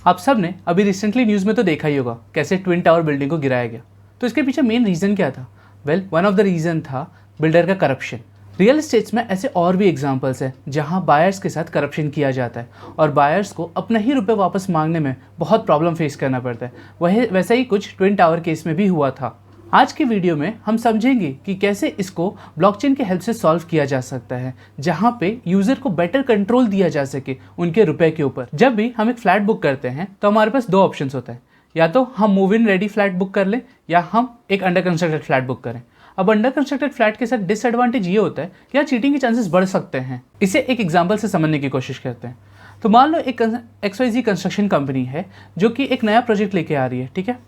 आप सब ने अभी रिसेंटली न्यूज़ में तो देखा ही होगा कैसे ट्विन टावर बिल्डिंग को गिराया गया। तो इसके पीछे मेन रीज़न क्या था? वन ऑफ द रीज़न था बिल्डर का करप्शन। रियल एस्टेट्स में ऐसे और भी एग्जांपल्स हैं जहां बायर्स के साथ करप्शन किया जाता है और बायर्स को अपने ही रुपए वापस मांगने में बहुत प्रॉब्लम फेस करना पड़ता है। वैसा ही कुछ ट्विन टावर केस में भी हुआ था। आज की वीडियो में हम समझेंगे कि कैसे इसको ब्लॉकचेन के हेल्प से सॉल्व किया जा सकता है, जहां पे यूज़र को बेटर कंट्रोल दिया जा सके उनके रुपए के ऊपर। जब भी हम एक फ्लैट बुक करते हैं तो हमारे पास दो ऑप्शंस होता है, या तो हम move in ready flat book कर लें या हम एक अंडर कंस्ट्रक्टेड फ्लैट बुक करें। अब अंडर कंस्ट्रक्टेड फ्लैट के साथ डिसएडवांटेज ये होता है कि यहाँ चीटिंग के चांसेस बढ़ सकते हैं। इसे एक एग्जाम्पल से समझने की कोशिश करते हैं। तो मान लो एक XYZ कंस्ट्रक्शन कंपनी है जो कि एक नया प्रोजेक्ट लेके आ रही है, ठीक है।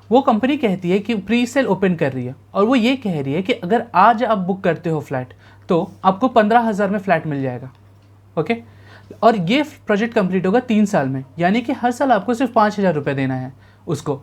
वो कंपनी कहती है कि प्री सेल ओपन कर रही है और वो ये कह रही है कि अगर आज आप बुक करते हो फ्लैट तो आपको 15,000 में फ्लैट मिल जाएगा, ओके। और ये प्रोजेक्ट कंप्लीट होगा 3 साल में, यानी कि हर साल आपको सिर्फ 5,000 रुपये देना है उसको।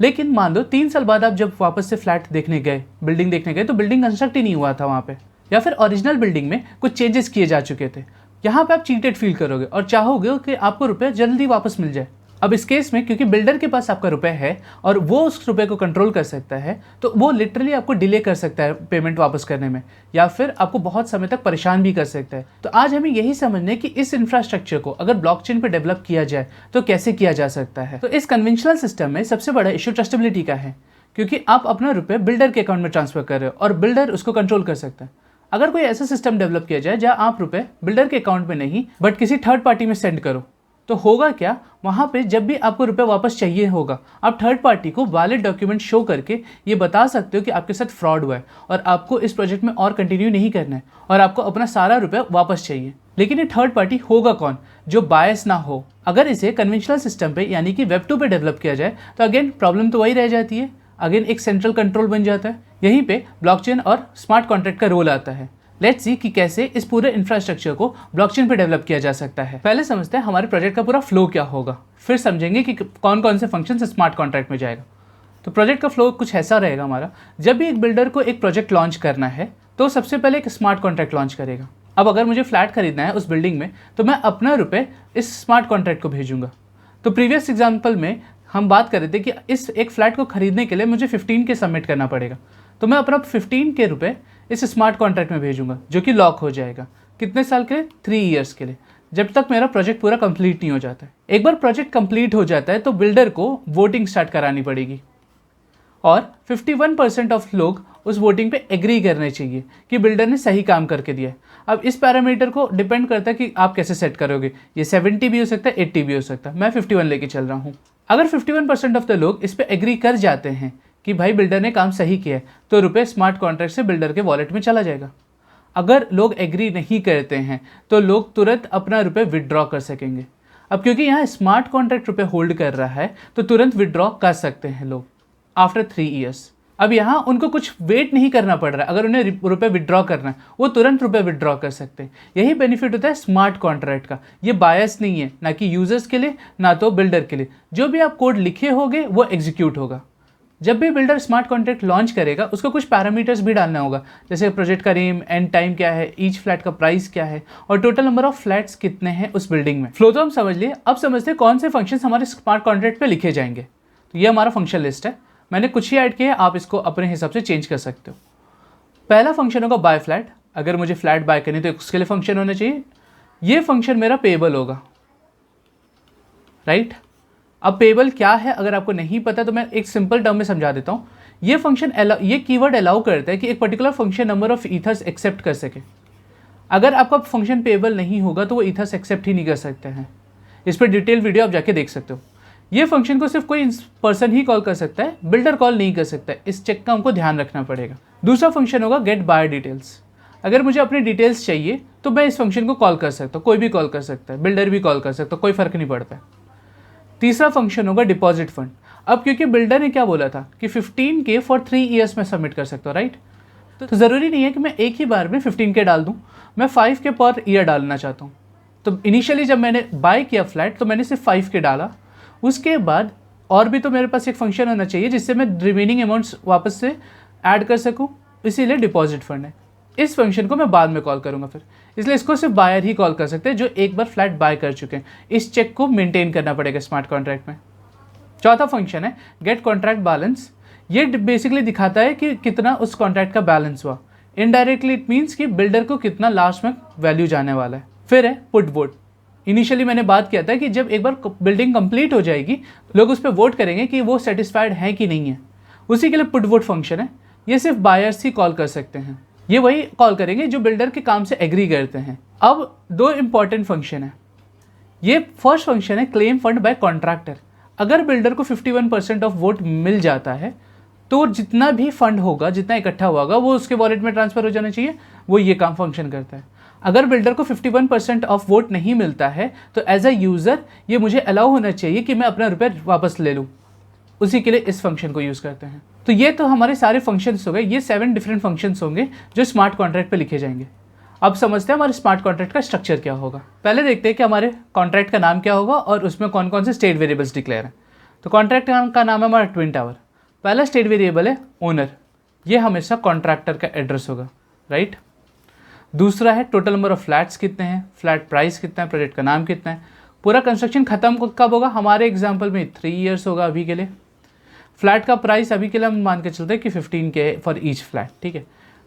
लेकिन मान लो 3 साल बाद आप जब वापस से फ्लैट देखने गए, बिल्डिंग देखने गए, तो बिल्डिंग कंस्ट्रक्ट ही नहीं हुआ था वहाँ पे, या फिर ओरिजिनल बिल्डिंग में कुछ चेंजेस किए जा चुके थे। यहाँ पे आप चीटेड फील करोगे और चाहोगे कि आपको रुपये जल्दी वापस मिल जाए। अब इस केस में क्योंकि बिल्डर के पास आपका रुपए है और वो उस रुपए को कंट्रोल कर सकता है, तो वो लिटरली आपको डिले कर सकता है पेमेंट वापस करने में, या फिर आपको बहुत समय तक परेशान भी कर सकता है। तो आज हमें यही समझना है कि इस इंफ्रास्ट्रक्चर को अगर ब्लॉकचेन पे डेवलप किया जाए तो कैसे किया जा सकता है। तो इस कन्वेंशनल सिस्टम में सबसे बड़ा इशू ट्रस्टेबिलिटी का है, क्योंकि आप अपना रुपये बिल्डर के अकाउंट में ट्रांसफर कर रहे हो और बिल्डर उसको कंट्रोल कर सकता है। अगर कोई ऐसा सिस्टम डेवलप किया जाए जहाँ आप रुपये बिल्डर के अकाउंट में नहीं बट किसी थर्ड पार्टी में सेंड करो, तो होगा क्या, वहाँ पे जब भी आपको रुपए वापस चाहिए होगा, आप थर्ड पार्टी को वैलिड डॉक्यूमेंट शो करके ये बता सकते हो कि आपके साथ फ्रॉड हुआ है और आपको इस प्रोजेक्ट में और कंटिन्यू नहीं करना है और आपको अपना सारा रुपए वापस चाहिए। लेकिन ये थर्ड पार्टी होगा कौन? जो बायस ना हो। अगर इसे कन्वेंशनल सिस्टम पे यानी कि वेब 2 पे डेवलप किया जाए तो अगेन प्रॉब्लम तो वही रह जाती है, अगेन एक सेंट्रल कंट्रोल बन जाता है। यहीं पे ब्लॉकचेन और स्मार्ट कॉन्ट्रैक्ट का रोल आता है। लेट्स सी कि कैसे इस पूरे इंफ्रास्ट्रक्चर को ब्लॉकचेन पे डेवलप किया जा सकता है। पहले समझते हैं हमारे प्रोजेक्ट का पूरा फ्लो क्या होगा, फिर समझेंगे कि कौन कौन से फंक्शन स्मार्ट कॉन्ट्रैक्ट में जाएगा। तो प्रोजेक्ट का फ्लो कुछ ऐसा रहेगा हमारा। जब भी एक बिल्डर को एक प्रोजेक्ट लॉन्च करना है तो सबसे पहले एक स्मार्ट कॉन्ट्रैक्ट लॉन्च करेगा। अब अगर मुझे फ्लैट खरीदना है उस बिल्डिंग में तो मैं अपना रुपये इस स्मार्ट कॉन्ट्रैक्ट को भेजूंगा। तो प्रीवियस एग्जाम्पल में हम बात कर रहे थे कि इस एक फ्लैट को खरीदने के लिए मुझे 15 के सबमिट करना पड़ेगा, तो मैं अपना 15 के रुपये इस स्मार्ट कॉन्ट्रैक्ट में भेजूंगा जो कि लॉक हो जाएगा। कितने साल के लिए? 3 ईयर्स के लिए, जब तक मेरा प्रोजेक्ट पूरा कंप्लीट नहीं हो जाता है। एक बार प्रोजेक्ट कंप्लीट हो जाता है तो बिल्डर को वोटिंग स्टार्ट करानी पड़ेगी और 51% ऑफ लोग उस वोटिंग पे एग्री करने चाहिए कि बिल्डर ने सही काम करके दिया है। अब इस पैरामीटर को डिपेंड करता है कि आप कैसे सेट करोगे। ये 70 भी हो सकता है, 80 भी हो सकता है। मैं 51 लेके चल रहा हूँ। अगर 51% ऑफ द लोग इस पर एग्री कर जाते हैं कि भाई बिल्डर ने काम सही किया है, तो रुपये स्मार्ट कॉन्ट्रैक्ट से बिल्डर के वॉलेट में चला जाएगा। अगर लोग एग्री नहीं करते हैं तो लोग तुरंत अपना रुपये विदड्रॉ कर सकेंगे। अब क्योंकि यहाँ स्मार्ट कॉन्ट्रैक्ट रुपये होल्ड कर रहा है तो तुरंत विदड्रॉ कर सकते हैं लोग आफ्टर 3 ईयर्स। अब यहाँ उनको कुछ वेट नहीं करना पड़ रहा है। अगर उन्हें रुपये विदड्रॉ करना है वो तुरंत रुपये विदड्रॉ कर सकते हैं। यही बेनिफिट होता है स्मार्ट कॉन्ट्रैक्ट का। ये बायस नहीं है, ना कि यूजर्स के लिए ना तो बिल्डर के लिए। जो भी आप कोड लिखे होंगे वो एग्जीक्यूट होगा। जब भी बिल्डर स्मार्ट कॉन्ट्रैक्ट लॉन्च करेगा उसको कुछ पैरामीटर्स भी डालना होगा, जैसे प्रोजेक्ट का नेम, एंड टाइम क्या है, ईच फ्लैट का प्राइस क्या है और टोटल नंबर ऑफ फ्लैट्स कितने हैं उस बिल्डिंग में। फ्लो तो हम समझ लिए। अब समझते हैं कौन से फंक्शंस हमारे स्मार्ट कॉन्ट्रैक्ट पे लिखे जाएंगे। तो ये हमारा फंक्शन लिस्ट है। मैंने कुछ ही ऐड किया है, आप इसको अपने हिसाब से चेंज कर सकते हो। पहला फंक्शन होगा बाय फ्लैट। अगर मुझे फ्लैट बाय करनी तो उसके लिए फंक्शन होना चाहिए। ये फंक्शन मेरा पेबल होगा, राइट। अब पेबल क्या है अगर आपको नहीं पता तो मैं एक सिंपल टर्म में समझा देता हूँ। ये फंक्शन ये कीवर्ड अलाउ करता है कि एक particular function number of ethers accept कर सके। अगर आपका फंक्शन पेबल नहीं होगा तो वो ईथर्स एक्सेप्ट ही नहीं कर सकते हैं। इस पर डिटेल वीडियो आप जाके देख सकते हो। ये फंक्शन को सिर्फ कोई पर्सन ही कॉल कर सकता है, बिल्डर कॉल नहीं कर सकता है। इस चेक का हमको ध्यान रखना पड़ेगा। दूसरा फंक्शन होगा गेट बायर डिटेल्स। अगर मुझे अपनी डिटेल्स चाहिए तो मैं इस फंक्शन को कॉल कर सकता हूँ। कोई भी कॉल कर सकता है, बिल्डर भी कॉल कर सकता है, कोई फर्क नहीं पड़ता है। तीसरा फंक्शन होगा डिपॉजिट फंड। अब क्योंकि बिल्डर ने क्या बोला था कि 15 के फॉर 3 ईयर्स में सबमिट कर सकता हूँ, राइट। तो ज़रूरी नहीं है कि मैं एक ही बार में 15 के डाल दूँ, मैं 5 के पर ईयर डालना चाहता हूँ। तो इनिशियली जब मैंने बाय किया फ्लैट तो मैंने सिर्फ 5 के डाला। उसके बाद और भी तो मेरे पास एक फंक्शन होना चाहिए जिससे मैं रिमेनिंग अमाउंट्स वापस से ऐड कर सकूँ, इसीलिए डिपॉजिट फंड है। इस फंक्शन को मैं बाद में कॉल करूँगा फिर, इसलिए इसको सिर्फ बायर ही कॉल कर सकते हैं जो एक बार फ्लैट बाय कर चुके हैं। इस चेक को मेंटेन करना पड़ेगा स्मार्ट कॉन्ट्रैक्ट में। चौथा फंक्शन है गेट कॉन्ट्रैक्ट बैलेंस। ये बेसिकली दिखाता है कि कितना उस कॉन्ट्रैक्ट का बैलेंस हुआ। इनडायरेक्टली इट मीन्स कि बिल्डर को कितना लास्ट में वैल्यू जाने वाला है। फिर है पुट वोट। इनिशियली मैंने बात किया था कि जब एक बार बिल्डिंग कंप्लीट हो जाएगी लोग उस पर वोट करेंगे कि वो सेटिस्फाइड है कि नहीं है, उसी के लिए पुट वोट फंक्शन है। ये सिर्फ बायर्स ही कॉल कर सकते हैं, ये वही कॉल करेंगे जो बिल्डर के काम से एग्री करते हैं। अब दो इंपॉर्टेंट फंक्शन है। ये फर्स्ट फंक्शन है क्लेम फंड बाय कॉन्ट्रैक्टर। अगर बिल्डर को 51% ऑफ वोट मिल जाता है तो जितना भी फंड होगा, जितना इकट्ठा होगा, वो उसके वॉलेट में ट्रांसफर हो जाना चाहिए। वो ये काम फंक्शन करता है। अगर बिल्डर को 51% ऑफ वोट नहीं मिलता है तो एज अ यूज़र ये मुझे अलाउ होना चाहिए कि मैं अपना रुपये वापस ले लूँ, उसी के लिए इस फंक्शन को यूज़ करते हैं। तो ये तो हमारे सारे फंक्शंस हो गए। ये 7 डिफरेंट फंक्शंस होंगे जो स्मार्ट कॉन्ट्रैक्ट पे लिखे जाएंगे। अब समझते हैं हमारे स्मार्ट कॉन्ट्रैक्ट का स्ट्रक्चर क्या होगा। पहले देखते हैं कि हमारे कॉन्ट्रैक्ट का नाम क्या होगा और उसमें कौन कौन से स्टेट वेरिएबल्स डिक्लेयर हैं। तो कॉन्ट्रैक्ट का नाम है हमारा ट्विन टावर। पहला स्टेट वेरिएबल है ओनर, ये हमेशा कॉन्ट्रैक्टर का एड्रेस होगा, राइट। दूसरा है टोटल नंबर ऑफ फ्लैट्स कितने हैं, फ्लैट प्राइस कितना है, प्रोजेक्ट का नाम कितना है, पूरा कंस्ट्रक्शन खत्म कब होगा, हमारे एग्जाम्पल में 3 ईयर्स होगा अभी के लिए। फ्लैट का प्राइस अभी के लिए हम मान के चलते हैं कि 15K है फॉर ईच फ्लैट, ठीक है।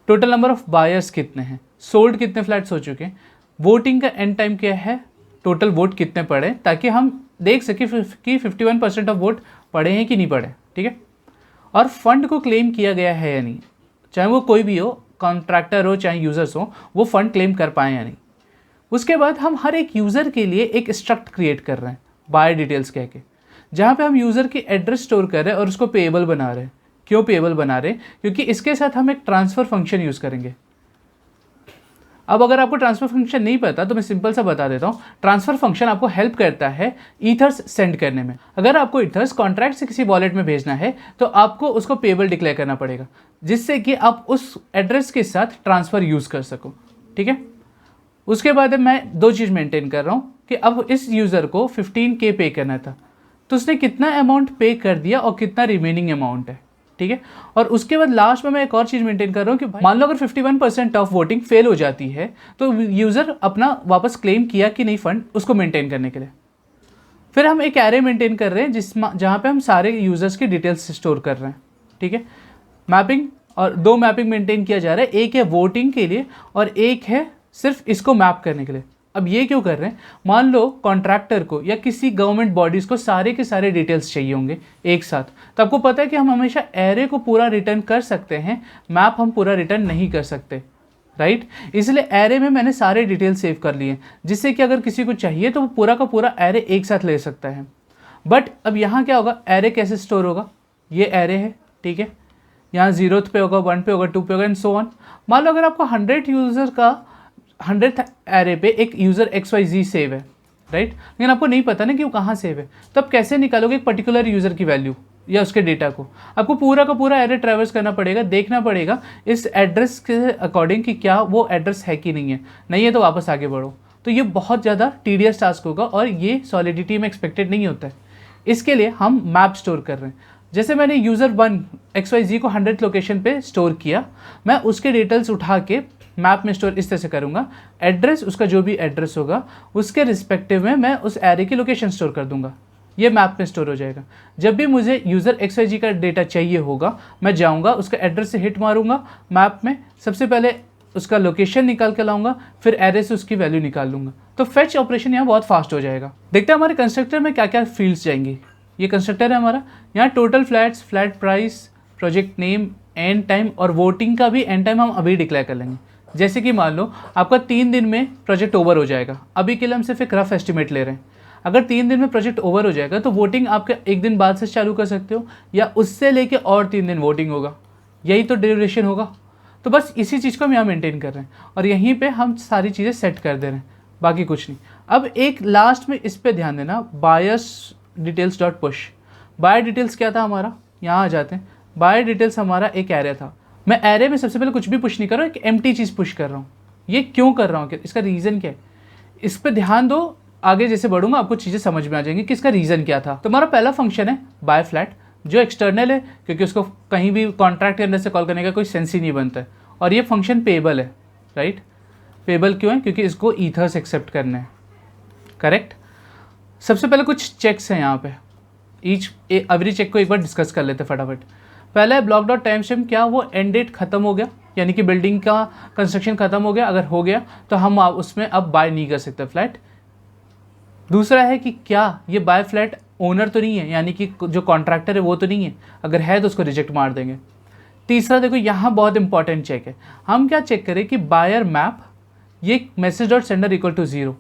टोटल नंबर ऑफ बायर्स कितने हैं, सोल्ड कितने फ्लैट्स हो चुके हैं, वोटिंग का एंड टाइम क्या है, टोटल वोट कितने पड़े, ताकि हम देख सकें कि 51% ऑफ वोट पड़े हैं कि नहीं पड़े, ठीक है। और फंड को क्लेम किया गया है या नहीं, चाहे वो कोई भी हो, कॉन्ट्रैक्टर हो चाहे यूज़र्स हो, वो फंड क्लेम कर पाए या नहीं। उसके बाद हम हर एक यूज़र के लिए एक स्ट्रक्ट क्रिएट कर रहे हैं बाय डिटेल्स कह के, जहाँ पे हम यूज़र की एड्रेस स्टोर कर रहे हैं और उसको पेएबल बना रहे हैं। क्यों पेएबल बना रहे हैं? क्योंकि इसके साथ हम एक ट्रांसफ़र फंक्शन यूज़ करेंगे। अब अगर आपको ट्रांसफ़र फंक्शन नहीं पता तो मैं सिंपल सा बता देता हूँ। ट्रांसफ़र फंक्शन आपको हेल्प करता है ईथर्स सेंड करने में। अगर आपको ईथर्स कॉन्ट्रैक्ट से किसी वॉलेट में भेजना है तो आपको उसको पेएबल डिक्लेयर करना पड़ेगा, जिससे कि आप उस एड्रेस के साथ ट्रांसफ़र यूज़ कर सको, ठीक है। उसके बाद मैं 2 चीज़ मेंटेन कर रहा हूँ कि अब इस यूज़र को 15K पे करना था तो उसने कितना अमाउंट पे कर दिया और कितना रिमेनिंग अमाउंट है, ठीक है। और उसके बाद लास्ट में मैं एक और चीज़ मेंटेन कर रहा हूँ कि मान लो अगर 51% ऑफ वोटिंग फेल हो जाती है तो यूज़र अपना वापस क्लेम किया कि नहीं फंड, उसको मेंटेन करने के लिए। फिर हम एक एरे मेंटेन कर रहे हैं जहाँ पे हम सारे यूज़र्स की डिटेल्स स्टोर कर रहे हैं, ठीक है। मैपिंग और 2 मैपिंग मेंटेन किया जा रहा है, एक है वोटिंग के लिए और एक है सिर्फ इसको मैप करने के लिए। अब ये क्यों कर रहे हैं, मान लो कॉन्ट्रैक्टर को या किसी गवर्नमेंट बॉडीज़ को सारे के सारे डिटेल्स चाहिए होंगे एक साथ, तो आपको पता है कि हम हमेशा एरे को पूरा रिटर्न कर सकते हैं, मैप हम पूरा रिटर्न नहीं कर सकते, राइट। इसलिए एरे में मैंने सारे डिटेल्स सेव कर लिए जिससे कि अगर किसी को चाहिए तो वो पूरा का पूरा एरे एक साथ ले सकता है। बट अब यहाँ क्या होगा, एरे कैसे स्टोर होगा, ये एरे है, ठीक है। यहाँ 0th पे होगा, 1 पे होगा, 2 पे होगा एंड सो ऑन। मान लो अगर आपको 100 यूज़र का 100th एरे पे एक यूज़र XYZ सेव है, राइट, लेकिन आपको नहीं पता ना कि वो कहाँ सेव है, तो आप कैसे निकालोगे एक पर्टिकुलर यूज़र की वैल्यू या उसके डेटा को? आपको पूरा का पूरा एरे ट्रैवर्स करना पड़ेगा, देखना पड़ेगा इस एड्रेस के अकॉर्डिंग कि क्या वो एड्रेस है कि नहीं है तो वापस आगे बढ़ो। तो ये बहुत ज़्यादा टीडियस टास्क होगा और ये सॉलिडिटी में एक्सपेक्टेड नहीं होता है। इसके लिए हम मैप स्टोर कर रहे हैं। जैसे मैंने यूज़र 1 XYZ को 100 लोकेशन पे स्टोर किया, मैं उसके डिटेल्स उठा के मैप में स्टोर इस तरह से करूँगा। एड्रेस, उसका जो भी एड्रेस होगा उसके रिस्पेक्टिव में मैं उस एरे की लोकेशन स्टोर कर दूंगा, ये मैप में स्टोर हो जाएगा। जब भी मुझे यूज़र XYZ का डेटा चाहिए होगा मैं जाऊँगा, उसका एड्रेस से हिट मारूंगा मैप में, सबसे पहले उसका लोकेशन निकाल के लाऊंगा, फिर एरे से उसकी वैल्यू निकाल लूँगा। तो फेच ऑपरेशन यहाँ बहुत फास्ट हो जाएगा। देखते हैं हमारे कंस्ट्रक्टर में क्या क्या फील्ड्स जाएंगी। ये कंस्ट्रक्टर है हमारा, यहाँ total flats, flat price, project name, and time और वोटिंग का भी एंड टाइम हम अभी डिक्लेयर कर लेंगे। जैसे कि मान लो आपका 3 दिन में प्रोजेक्ट ओवर हो जाएगा, अभी के लिए हम सिर्फ एक रफ एस्टिमेट ले रहे हैं। अगर 3 दिन में प्रोजेक्ट ओवर हो जाएगा तो वोटिंग आपके 1 दिन बाद से चालू कर सकते हो या उससे लेके और 3 दिन वोटिंग होगा, यही तो ड्यूरेशन होगा। तो बस इसी चीज़ को हम यहाँ मेंटेन कर रहे हैं और यहीं पे हम सारी चीज़ें सेट कर दे रहे हैं, बाकी कुछ नहीं। अब एक लास्ट में इस पर ध्यान देना, buyers details dot push. Buyer details क्या था हमारा, यहाँ आ जाते हैं। बायर डिटेल्स हमारा एक एरे था। मैं एरे में सबसे पहले कुछ भी पुश नहीं कर रहा हूँ, एक एम्प्टी चीज़ पुश कर रहा हूँ। ये क्यों कर रहा हूँ, इसका रीज़न क्या है, इस पर ध्यान दो। आगे जैसे बढ़ूंगा आपको चीज़ें समझ में आ जाएंगी कि इसका रीज़न क्या था। तो हमारा पहला फंक्शन है बाय फ्लैट, जो एक्सटर्नल है क्योंकि उसको कहीं भी कॉन्ट्रैक्ट के अंदर से कॉल करने का कोई सेंस ही नहीं बनता है, और ये फंक्शन पेएबल है, राइट। पेबल क्यों है? क्योंकि इसको ईथर्स एक्सेप्ट करने हैं, करेक्ट। सबसे पहले कुछ चेक्स हैं यहाँ पे, एवरी चेक को एक बार डिस्कस कर लेते हैं फटाफट। पहला है ब्लॉक डॉट टाइम स्टैम्प, क्या वो एंड डेट खत्म हो गया, यानी कि बिल्डिंग का कंस्ट्रक्शन खत्म हो गया? अगर हो गया तो हम उसमें अब बाय नहीं कर सकते फ्लैट। दूसरा है कि क्या ये बाय फ्लैट ओनर तो नहीं है, यानी कि जो कॉन्ट्रैक्टर है वो तो नहीं है, अगर है तो उसको रिजेक्ट मार देंगे। तीसरा देखो यहाँ बहुत इंपॉर्टेंट चेक है, हम क्या चेक करें कि बायर मैप ये message dot sender equal to 0,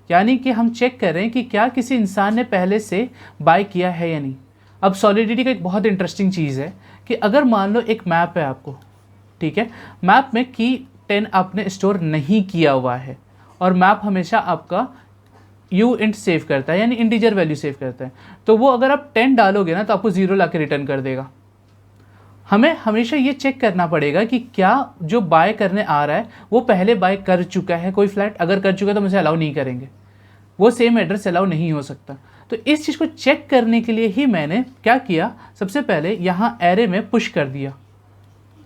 यानी कि हम चेक करें कि क्या किसी इंसान ने पहले से बाय किया है या नहीं। अब सॉलिडिटी का एक बहुत इंटरेस्टिंग चीज़ है कि अगर मान लो एक मैप है आपको, ठीक है, मैप में की 10 आपने स्टोर नहीं किया हुआ है, और मैप हमेशा आपका यू इंट सेव करता है, यानी इंटीजर वैल्यू सेव करता है, तो वो अगर आप 10 डालोगे ना तो आपको 0 ला के रिटर्न कर देगा। हमें हमेशा ये चेक करना पड़ेगा कि क्या जो बाय करने आ रहा है वो पहले बाय कर चुका है कोई फ्लैट, अगर कर चुका है तो मुझे अलाउ नहीं करेंगे, वो सेम एड्रेस अलाउ नहीं हो सकता। तो इस चीज़ को चेक करने के लिए ही मैंने क्या किया, सबसे पहले यहाँ एरे में पुश कर दिया,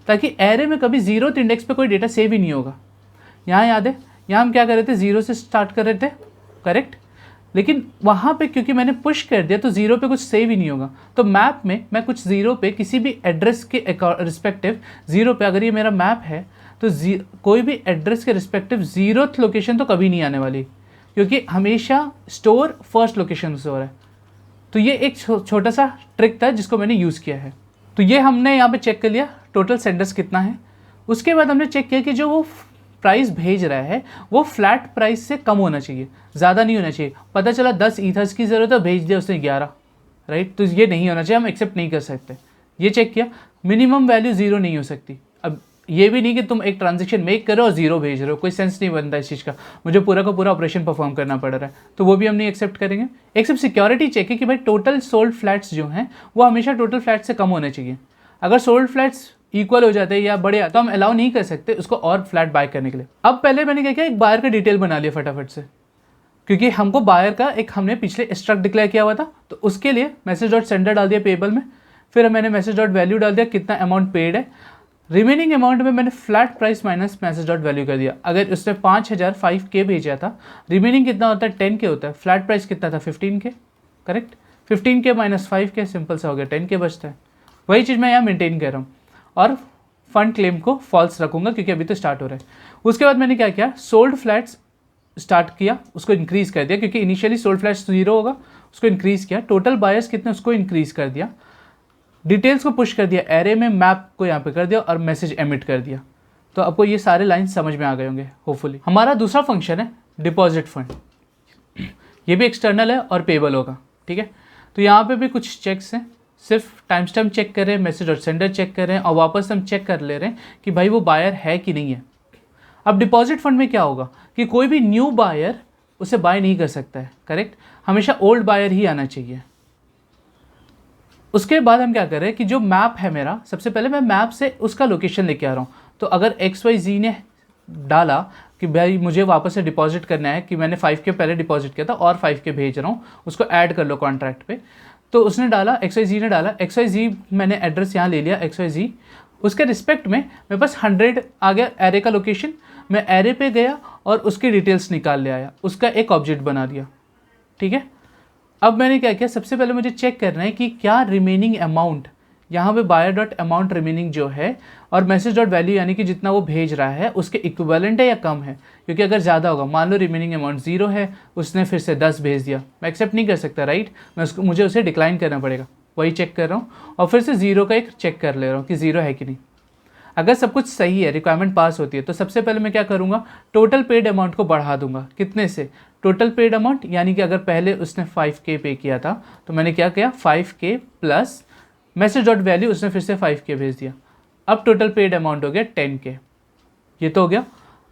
ताकि एरे में कभी 0th इंडेक्स पे कोई डेटा सेव ही नहीं होगा। यहाँ याद है, यहाँ हम क्या कर रहे थे, 0 से स्टार्ट कर रहे थे, करेक्ट, लेकिन वहाँ पे क्योंकि मैंने पुश कर दिया तो 0 पे कुछ सेव ही नहीं होगा। तो मैप में मैं कुछ 0 पे किसी भी एड्रेस के रिस्पेक्टिव 0 पे, अगर ये मेरा मैप है तो कोई भी एड्रेस के रिस्पेक्टिव 0th लोकेशन तो कभी नहीं आने वाली, क्योंकि हमेशा स्टोर फर्स्ट लोकेशन से हो रहा है। तो ये एक छोटा सा ट्रिक था जिसको मैंने यूज़ किया है। तो ये हमने यहाँ पे चेक कर लिया टोटल सेंडर्स कितना है। उसके बाद हमने चेक किया कि जो वो प्राइस भेज रहा है वो फ्लैट प्राइस से कम होना चाहिए, ज़्यादा नहीं होना चाहिए। पता चला 10 ईथर्स की ज़रूरत है, भेज दिया उसने 11, राइट, तो ये नहीं होना चाहिए, हम एक्सेप्ट नहीं कर सकते। ये चेक किया, मिनिमम वैल्यू 0 नहीं हो सकती। अब ये भी नहीं कि तुम एक ट्रांजेक्शन मेक करो और 0 भेज रहे हो, कोई सेंस नहीं बनता इस चीज़ का, मुझे पूरा का पूरा ऑपरेशन परफॉर्म करना पड़ रहा है, तो वो भी हम नहीं एक्सेप्ट करेंगे। एक सिर्फ सिक्योरिटी चेक है कि भाई टोटल सोल्ड फ्लैट्स जो हैं वो हमेशा टोटल फ्लैट से कम होने चाहिए। अगर सोल्ड फ्लैट्स इक्वल हो जाते हैं या बड़े तो हम अलाउ नहीं कर सकते उसको और फ्लैट बाय करने के लिए। अब पहले मैंने क्या किया, एक बायर का डिटेल बना लिया फटाफट से, क्योंकि हमको बायर का एक हमने पिछले स्ट्रक्ट डिक्लेयर किया हुआ था, तो उसके लिए मैसेज डॉट सेंडर डाल दिया पेबल में, फिर मैंने मैसेज डॉट वैल्यू डाल दिया कितना अमाउंट पेड है, रिमेनिंग अमाउंट में मैंने flat price minus message dot value कर दिया। अगर उसने 5005K भेजा था, रिमेनिंग कितना होता है 10K होता है, फ्लैट प्राइस कितना था 15K, correct, 15K minus 5K simple सा हो गया, 10K बचता है। वही चीज़ मैं यहाँ मेंटेन कर रहा हूँ, और फंड क्लेम को फॉल्स रखूंगा क्योंकि अभी तो स्टार्ट हो रहा है। उसके बाद मैंने क्या किया, सोल्ड फ्लैट्स स्टार्ट किया, उसको इंक्रीज़ कर दिया, क्योंकि इनिशियली सोल्ड फ्लैट्स 0 होगा, उसको इंक्रीज़ किया। टोटल बायर्स कितने उसको इंक्रीज़ कर दिया, डिटेल्स को पुश कर दिया, एरे में मैप को यहाँ पे कर दिया और मैसेज एमिट कर दिया। तो आपको ये सारे लाइन समझ में आ गए होंगे होपफुली। हमारा दूसरा फंक्शन है डिपॉजिट फंड, ये भी एक्सटर्नल है और पेबल होगा, ठीक है। तो यहाँ पे भी कुछ चेक्स हैं, सिर्फ टाइम स्टैम्प चेक कर रहे हैं, मैसेज और सेंडर चेक कर रहे हैं, और वापस हम चेक कर ले रहे हैं कि भाई वो बायर है कि नहीं है। अब डिपॉजिट फंड में क्या होगा कि कोई भी न्यू बायर उसे बाय नहीं कर सकता है, करेक्ट, हमेशा ओल्ड बायर ही आना चाहिए। उसके बाद हम क्या कर रहे हैं कि जो मैप है मेरा, सबसे पहले मैं मैप से उसका लोकेशन लेके आ रहा हूँ। तो अगर XYZ ने डाला कि भाई मुझे वापस से डिपॉजिट करना है, कि मैंने 5K पहले डिपॉजिट किया था और 5K भेज रहा हूँ, उसको ऐड कर लो कॉन्ट्रैक्ट पे, तो उसने डाला, XYZ ने डाला, XYZ मैंने एड्रेस यहाँ ले लिया XYZ, उसके रिस्पेक्ट में मेरे पास 100 आ गया एरे का लोकेशन। मैं एरे पे गया और उसकी डिटेल्स निकाल ले आया, उसका एक ऑब्जेक्ट बना दिया, ठीक है। अब मैंने क्या किया, सबसे पहले मुझे चेक करना है कि क्या रिमेनिंग अमाउंट यहाँ पे बायर डॉट अमाउंट रिमेनिंग जो है और मैसेज डॉट वैल्यू यानी कि जितना वो भेज रहा है उसके इक्विवेलेंट है या कम है। क्योंकि अगर ज़्यादा होगा, मान लो रिमेनिंग अमाउंट 0 है, उसने फिर से 10 भेज दिया, मैं एक्सेप्ट नहीं कर सकता, राइट, मुझे उसे डिक्लाइन करना पड़ेगा। वही चेक कर रहा हूँ और फिर से 0 का एक चेक कर ले रहा हूँ कि 0 है कि नहीं। अगर सब कुछ सही है, रिक्वायरमेंट पास होती है, तो सबसे पहले मैं क्या करूँगा, टोटल पेड अमाउंट को बढ़ा दूंगा। कितने से, टोटल पेड अमाउंट, यानी कि अगर पहले उसने 5K पे किया था तो मैंने क्या किया, 5K plus message dot value, उसने फिर से 5K भेज दिया। अब टोटल पेड अमाउंट हो गया 10K, ये तो हो गया।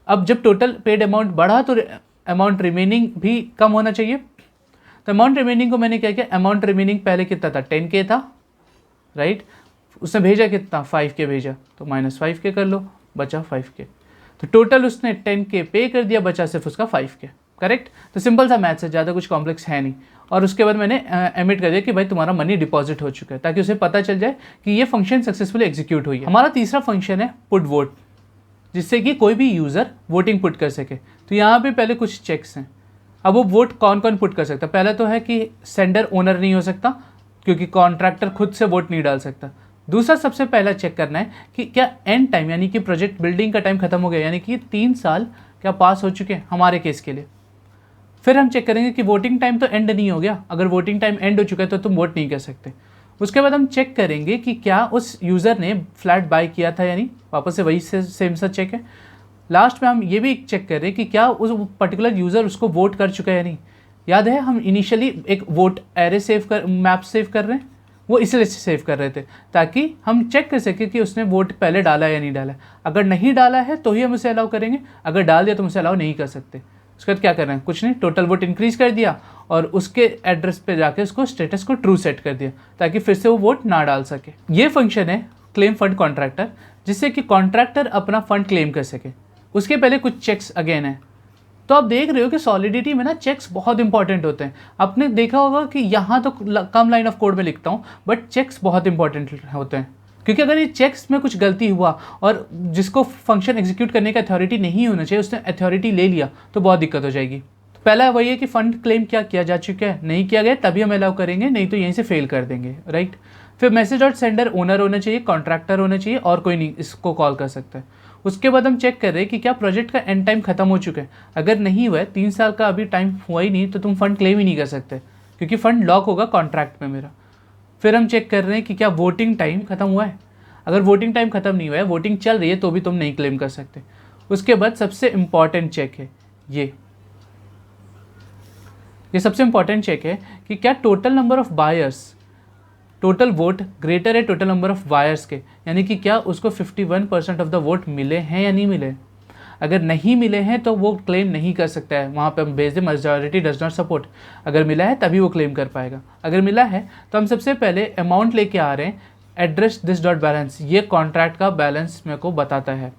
अब जब टोटल पेड अमाउंट बढ़ा तो अमाउंट रिमेनिंग भी कम होना चाहिए। तो अमाउंट रिमेनिंग को मैंने क्या किया, अमाउंट रिमेनिंग पहले कितना था, 10K था, राइट, उसने भेजा कितना, 5K भेजा, तो माइनस 5K कर लो, बचा 5K। तो टोटल उसने 10K पे कर दिया, बचा सिर्फ उसका 5K, करेक्ट। तो सिंपल सा मैथ्स है, ज़्यादा कुछ कॉम्प्लेक्स है नहीं। और उसके बाद मैंने एमिट कर दिया कि भाई तुम्हारा मनी डिपॉजिट हो चुका है, ताकि उसे पता चल जाए कि ये फंक्शन सक्सेसफुली एग्जीक्यूट हुई है। हमारा तीसरा फंक्शन है पुट वोट। जिससे कि कोई भी यूज़र वोटिंग पुट कर सके। तो यहाँ पे पहले कुछ चेक्स हैं। अब वो वोट कौन कौन पुट कर सकता है? पहला तो है कि सेंडर ओनर नहीं हो सकता, क्योंकि कॉन्ट्रैक्टर खुद से वोट नहीं डाल सकता। दूसरा सबसे पहला चेक करना है कि क्या एंड टाइम यानी कि प्रोजेक्ट बिल्डिंग का टाइम खत्म हो गया, यानी कि 3 साल क्या पास हो चुके हैं हमारे केस के लिए। फिर हम चेक करेंगे कि वोटिंग टाइम तो एंड नहीं हो गया। अगर वोटिंग टाइम एंड हो चुका है तो तुम वोट नहीं कर सकते। उसके बाद हम चेक करेंगे कि क्या उस यूज़र ने फ्लैट बाय किया था या नहीं, वापस से वही सेम सा चेक है। लास्ट में हम ये भी चेक कर रहे हैं कि क्या उस पर्टिकुलर यूज़र उसको वोट कर चुका है या नहीं। याद है हम इनिशियली एक वोट एरे मैप सेव कर रहे हैं, वो इसलिए सेव कर रहे थे ताकि हम चेक कर सकें कि उसने वोट पहले डाला या नहीं डाला। अगर नहीं डाला है तो ही हम उसे अलाउ करेंगे, अगर डाल दिया तो हम उसे अलाउ नहीं कर सकते। उसके बाद क्या करना है? कुछ नहीं, टोटल वोट इंक्रीज़ कर दिया और उसके एड्रेस पे जाके उसको स्टेटस को ट्रू सेट कर दिया ताकि फिर से वो वोट ना डाल सके। ये फंक्शन है क्लेम फंड कॉन्ट्रैक्टर, जिससे कि कॉन्ट्रैक्टर अपना फंड क्लेम कर सके। उसके पहले कुछ चेक्स अगेन है। तो आप देख रहे हो कि सॉलिडिटी में ना चेक्स बहुत इंपॉर्टेंट होते हैं। आपने देखा होगा कि यहाँ तो कम लाइन ऑफ कोड में लिखता हूँ, बट चेक्स बहुत इंपॉर्टेंट होते हैं, क्योंकि अगर ये चेक्स में कुछ गलती हुआ और जिसको फंक्शन एग्जीक्यूट करने का अथॉरिटी नहीं होना चाहिए उसने अथॉरिटी ले लिया तो बहुत दिक्कत हो जाएगी। तो पहला वही है कि फंड क्लेम क्या किया जा चुका है, नहीं किया गया तभी हम अलाउ करेंगे, नहीं तो यहीं से फेल कर देंगे, राइट। फिर मैसेज और सेंडर ओनर होना चाहिए, कॉन्ट्रैक्टर होना चाहिए और कोई नहीं इसको कॉल कर सकता है। उसके बाद हम चेक कर रहे हैं कि क्या प्रोजेक्ट का एंड टाइम खत्म हो चुका है। अगर नहीं हुआ है, 3 साल का अभी टाइम हुआ ही नहीं, तो तुम फंड क्लेम ही नहीं कर सकते, क्योंकि फंड लॉक होगा कॉन्ट्रैक्ट में मेरा। फिर हम चेक कर रहे हैं कि क्या वोटिंग टाइम खत्म हुआ है। अगर वोटिंग टाइम खत्म नहीं हुआ है, वोटिंग चल रही है, तो भी तुम नहीं क्लेम कर सकते। उसके बाद सबसे इम्पॉर्टेंट चेक है ये सबसे इम्पॉर्टेंट चेक है कि क्या total number of buyers, total vote greater है टोटल नंबर ऑफ बायर्स के, यानी कि क्या उसको 51% ऑफ द वोट मिले हैं या नहीं मिले। अगर नहीं मिले हैं तो वो क्लेम नहीं कर सकता है, वहाँ पे हम भेज दें मेजॉरिटी डज नॉट सपोर्ट। अगर मिला है तभी वो क्लेम कर पाएगा। अगर मिला है तो हम सबसे पहले अमाउंट लेके आ रहे हैं, एड्रेस दिस डॉट बैलेंस, ये कॉन्ट्रैक्ट का बैलेंस मेरे को बताता है।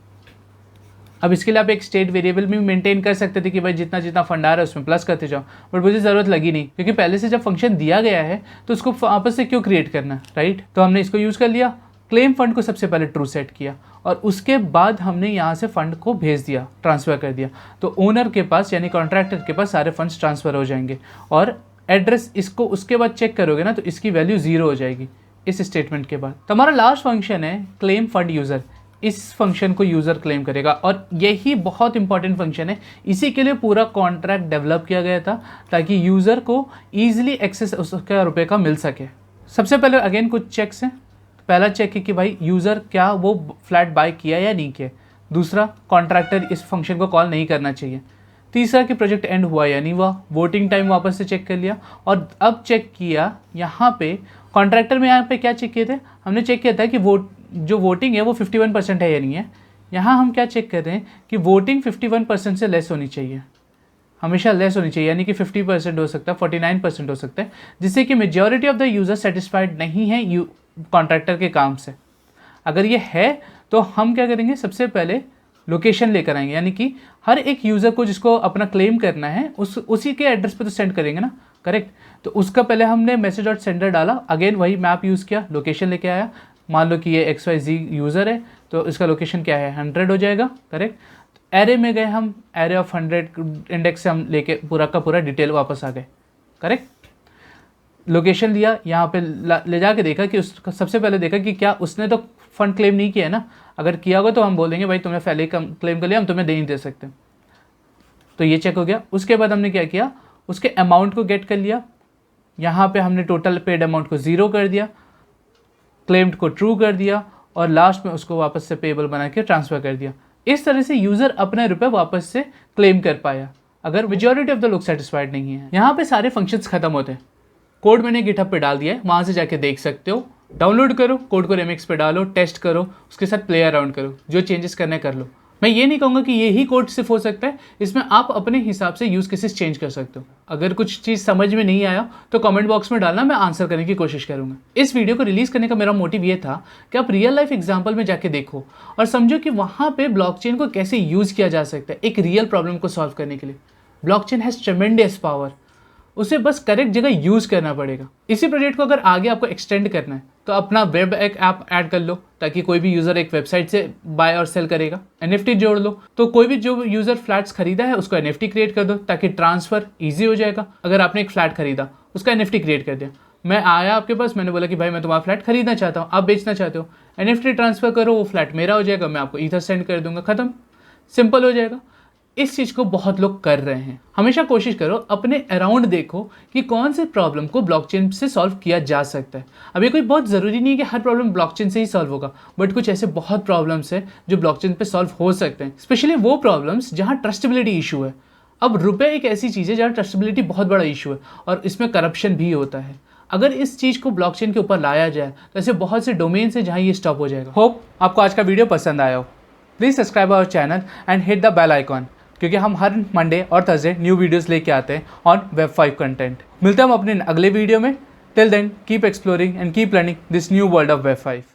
अब इसके लिए आप एक स्टेट वेरिएबल भी मेंटेन कर सकते थे कि भाई जितना जितना फंड आ रहा है उसमें प्लस करते जाओ, बट मुझे ज़रूरत लगी नहीं, क्योंकि पहले से जब फंक्शन दिया गया है तो उसको वापस से क्यों क्रिएट करना, राइट। तो हमने इसको यूज़ कर लिया, क्लेम फंड को सबसे पहले ट्रू सेट किया और उसके बाद हमने यहाँ से फंड को भेज दिया, ट्रांसफ़र कर दिया। तो ओनर के पास यानी कॉन्ट्रैक्टर के पास सारे फंड्स ट्रांसफ़र हो जाएंगे और एड्रेस इसको उसके बाद चेक करोगे ना तो इसकी वैल्यू 0 हो जाएगी इस स्टेटमेंट के बाद। तो हमारा लास्ट फंक्शन है क्लेम फंड यूज़र। इस फंक्शन को यूज़र क्लेम करेगा और यही बहुत इंपॉर्टेंट फंक्शन है। इसी के लिए पूरा कॉन्ट्रैक्ट डेवलप किया गया था ताकि यूज़र को ईजिली एक्सेस उसका रुपये का मिल सके। सबसे पहले अगेन कुछ चेक्स हैं। पहला चेक है कि भाई यूज़र क्या वो फ्लैट बाय किया या नहीं किया। दूसरा, कॉन्ट्रैक्टर इस फंक्शन को कॉल नहीं करना चाहिए। तीसरा कि प्रोजेक्ट एंड हुआ या नहीं हुआ। वोटिंग टाइम वापस से चेक कर लिया और अब चेक किया यहाँ पे कॉन्ट्रैक्टर में, यहाँ पे क्या चेक किए थे हमने, चेक किया था कि जो वोटिंग है वो 51% है या नहीं है। यहाँ हम क्या चेक कर रहे हैं कि वोटिंग 51% से लेस होनी चाहिए, हमेशा लेस होनी चाहिए, यानी कि 50% हो सकता है, 49% हो सकता है, जिससे कि majority of the user satisfied नहीं है कॉन्ट्रैक्टर के काम से। अगर ये है तो हम क्या करेंगे, सबसे पहले लोकेशन लेकर आएंगे, यानी कि हर एक यूज़र को जिसको अपना क्लेम करना है उसी के एड्रेस पे तो सेंड करेंगे ना, करेक्ट। तो उसका पहले हमने मैसेज डॉट सेंडर डाला, अगेन वही मैप यूज़ किया, लोकेशन लेके आया। मान लो कि ये XYZ यूज़र है तो इसका लोकेशन क्या है, 100 हो जाएगा, करेक्ट। एरे में गए हम, एरे ऑफ 100 इंडेक्स से हम लेके पूरा का पूरा डिटेल वापस आ गए, करेक्ट। लोकेशन लिया, यहाँ पे ले जाके देखा कि उसका सबसे पहले देखा कि क्या उसने तो फंड क्लेम नहीं किया है ना। अगर किया होगा तो हम बोलेंगे भाई तुमने पहले ही क्लेम कर लिया, हम तुम्हें नहीं दे सकते। तो ये चेक हो गया। उसके बाद हमने क्या किया, उसके अमाउंट को गेट कर लिया। यहाँ पे हमने टोटल पेड अमाउंट को 0 कर दिया, क्लेम्ड को ट्रू कर दिया और लास्ट में उसको वापस से पेबल बना के ट्रांसफ़र कर दिया। इस तरह से यूज़र अपने रुपए वापस से क्लेम कर पाया अगर मेजॉरिटी ऑफ द लोग सेटिस्फाइड नहीं है। यहाँ पे सारे फंक्शंस खत्म होते हैं। कोड मैंने गिटहब पे डाल दिया है, वहाँ से जाके देख सकते हो। डाउनलोड करो, कोड को रेमिक्स पे डालो, टेस्ट करो, उसके साथ प्ले अराउंड करो, जो चेंजेस करने कर लो। मैं ये नहीं कहूँगा कि यही कोड सिर्फ हो सकता है, इसमें आप अपने हिसाब से यूज़ केसेस चेंज कर सकते हो। अगर कुछ चीज़ समझ में नहीं आया तो कमेंट बॉक्स में डालना, मैं आंसर करने की कोशिश करूँगा। इस वीडियो को रिलीज़ करने का मेरा मोटिव ये था कि आप रियल लाइफ एग्जाम्पल में जाके देखो और समझो कि वहाँ पे ब्लॉकचेन को कैसे यूज़ किया जा सकता है एक रियल प्रॉब्लम को सॉल्व करने के लिए। ब्लॉकचेन हैज़ ट्रेमेंडस पावर, उसे बस करेक्ट जगह यूज़ करना पड़ेगा। इसी प्रोजेक्ट को अगर आगे आपको एक्सटेंड करना है, तो अपना वेब एक ऐप ऐड कर लो ताकि कोई भी यूज़र एक वेबसाइट से बाय और सेल करेगा। NFT जोड़ लो, तो कोई भी जो यूज़र फ्लैट्स खरीदा है उसको NFT क्रिएट कर दो ताकि ट्रांसफ़र ईजी हो जाएगा। अगर आपने एक फ्लैट खरीदा, उसका NFT क्रिएट कर दिया, मैं आया आपके पास, मैंने बोला कि भाई मैं तुम्हारा फ्लैट खरीदना चाहता हूँ, आप बेचना चाहते हो, NFT ट्रांसफ़र करो, वो फ्लैट मेरा हो जाएगा, मैं आपको ईथर सेंड कर दूंगा, ख़त्म, सिंपल हो जाएगा। इस चीज़ को बहुत लोग कर रहे हैं। हमेशा कोशिश करो अपने अराउंड देखो कि कौन से प्रॉब्लम को ब्लॉकचेन से सॉल्व किया जा सकता है। अब ये कोई बहुत ज़रूरी नहीं है कि हर प्रॉब्लम ब्लॉकचेन से ही सॉल्व होगा, बट कुछ ऐसे बहुत प्रॉब्लम्स हैं जो ब्लॉकचेन पे सॉल्व हो सकते हैं, स्पेशली वो प्रॉब्लम्स जहाँ ट्रस्टेबिलिटी इशू है। अब रुपए एक ऐसी चीज़ है जहाँ ट्रस्टेबिलिटी बहुत बड़ा इशू है और इसमें करप्शन भी होता है। अगर इस चीज़ को ब्लॉकचेन के ऊपर लाया जाए तो ऐसे बहुत से डोमेन्स हैं जहाँ ये स्टॉप हो जाएगा। होप आपको आज का वीडियो पसंद आया हो। Please subscribe our channel and hit the bell icon, क्योंकि हम हर मंडे और थर्सडे न्यू वीडियोस लेके आते हैं ऑन Web5 कंटेंट। मिलते हैं हम अपने अगले वीडियो में। Till then keep exploring and keep learning this new world of Web5।